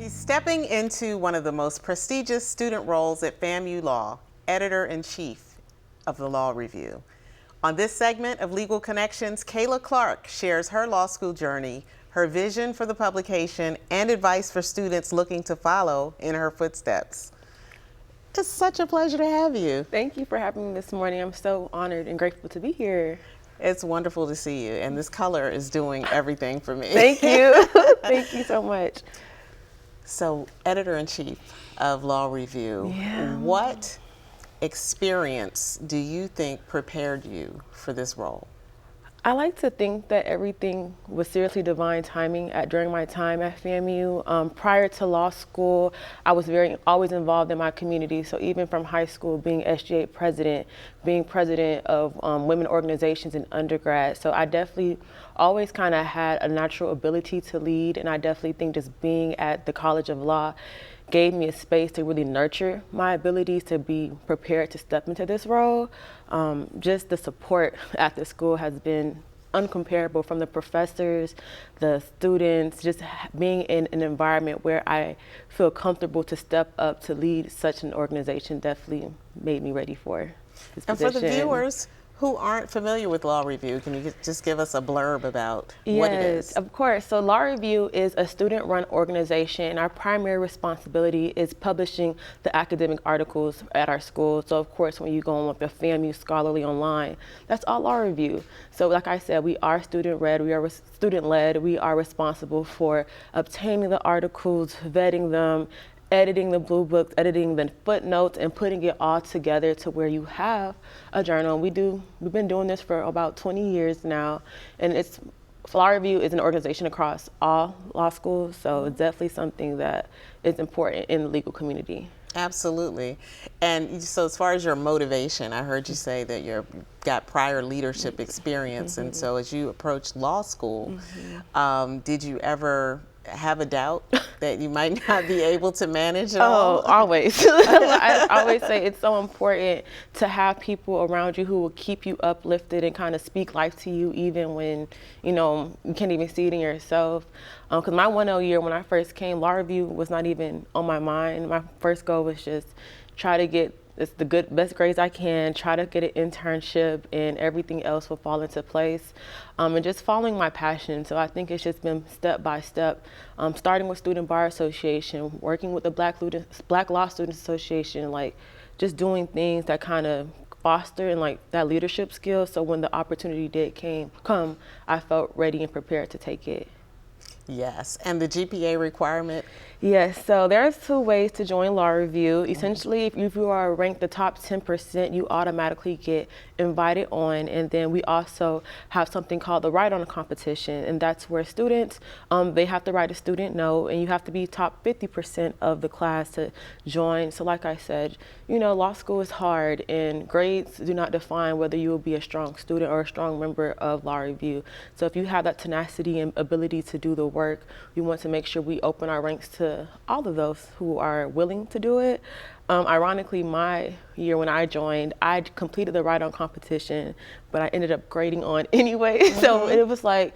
She's stepping into one of the most prestigious student roles at FAMU Law, Editor-in-Chief of the Law Review. On this segment of Legal Connections, Kaylah Clark shares her law school journey, her vision for the publication, and advice for students looking to follow in her footsteps. It's such a pleasure to have you. Thank you for having me this morning. I'm so honored and grateful to be here. It's wonderful to see you, and this color is doing everything for me. Thank you. Thank you so much. So, Editor-in-Chief of Law Review, what experience do you think prepared you for this role? I like to think that everything was seriously divine timing during my time at FAMU. Prior to law school, I was always involved in my community. So even from high school, being SGA president, being president of women organizations in undergrad. So I definitely always kind of had a natural ability to lead. And I definitely think just being at the College of Law gave me a space to really nurture my abilities to be prepared to step into this role. Just the support at the school has been uncomparable, from the professors, the students, just being in an environment where I feel comfortable to step up to lead such an organization definitely made me ready for this position. And for the viewers who aren't familiar with Law Review, can you just give us a blurb about what it is? Yes, of course. So Law Review is a student-run organization, and our primary responsibility is publishing the academic articles at our school. So of course, when you go on with the FAMU Scholarly Online, that's all Law Review. So like I said, we are student-led, we are responsible for obtaining the articles, vetting them, editing the blue books, editing the footnotes, and putting it all together to where you have a journal. We've been doing this for about 20 years now, and Law Review is an organization across all law schools, so it's definitely something that is important in the legal community. Absolutely. And so as far as your motivation, I heard you say that you've got prior leadership experience, and so as you approached law school, did you ever have a doubt that you might not be able to manage it all? Oh, always. I always say it's so important to have people around you who will keep you uplifted and kind of speak life to you even when, you can't even see it in yourself. Because my 1L year, when I first came, Law Review was not even on my mind. My first goal was just try to get the best grades I can, try to get an internship, and everything else will fall into place. And just following my passion. So I think it's just been step by step, starting with Student Bar Association, working with the Black Law Students Association, like just doing things that kind of foster and like that leadership skill. So when the opportunity did come, I felt ready and prepared to take it. Yes, and the GPA requirement? Yes, so there's 2 ways to join Law Review. Essentially, if you are ranked the top 10%, you automatically get invited on. And then we also have something called the write-on competition, and that's where students, they have to write a student note, and you have to be top 50% of the class to join. So like I said, law school is hard, and grades do not define whether you will be a strong student or a strong member of Law Review. So if you have that tenacity and ability to do the work, we want to make sure we open our ranks to all of those who are willing to do it. Ironically, my year when I joined, I completed the write-on competition, but I ended up grading on anyway. So it was like,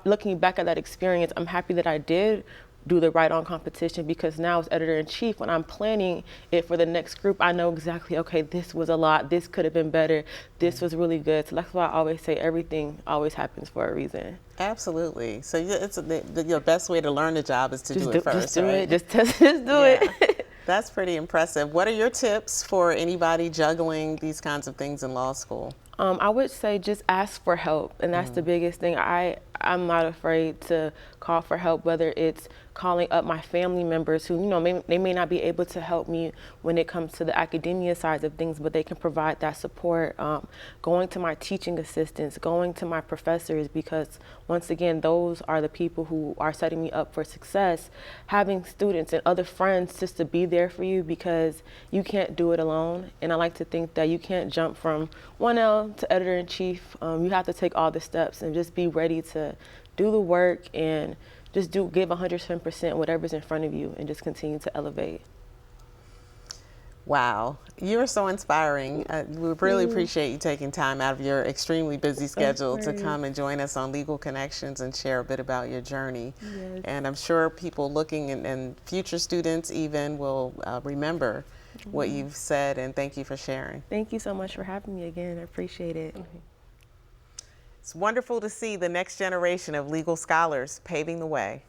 looking back at that experience, I'm happy that I did do the write-on competition, because now as editor-in-chief, when I'm planning it for the next group, I know exactly, okay, this was a lot, this could have been better, this was really good. So that's why I always say everything always happens for a reason. Absolutely. So it's your best way to learn the job is to do it first, Just do right? it, just do it. That's pretty impressive. What are your tips for anybody juggling these kinds of things in law school? I would say just ask for help, and that's the biggest thing. I'm not afraid to call for help, whether it's calling up my family members who, they may not be able to help me when it comes to the academia side of things, but they can provide that support. Going to my teaching assistants, going to my professors, because once again, those are the people who are setting me up for success. Having students and other friends just to be there for you, because you can't do it alone. And I like to think that you can't jump from 1L to editor-in-chief. You have to take all the steps and just be ready to do the work and just give 110% whatever's in front of you, and just continue to elevate. Wow, you're so inspiring. We really appreciate you taking time out of your extremely busy schedule to come and join us on Legal Connections and share a bit about your journey. Yes. And I'm sure people looking and future students even will remember what you've said, and thank you for sharing. Thank you so much for having me again. I appreciate it. It's wonderful to see the next generation of legal scholars paving the way.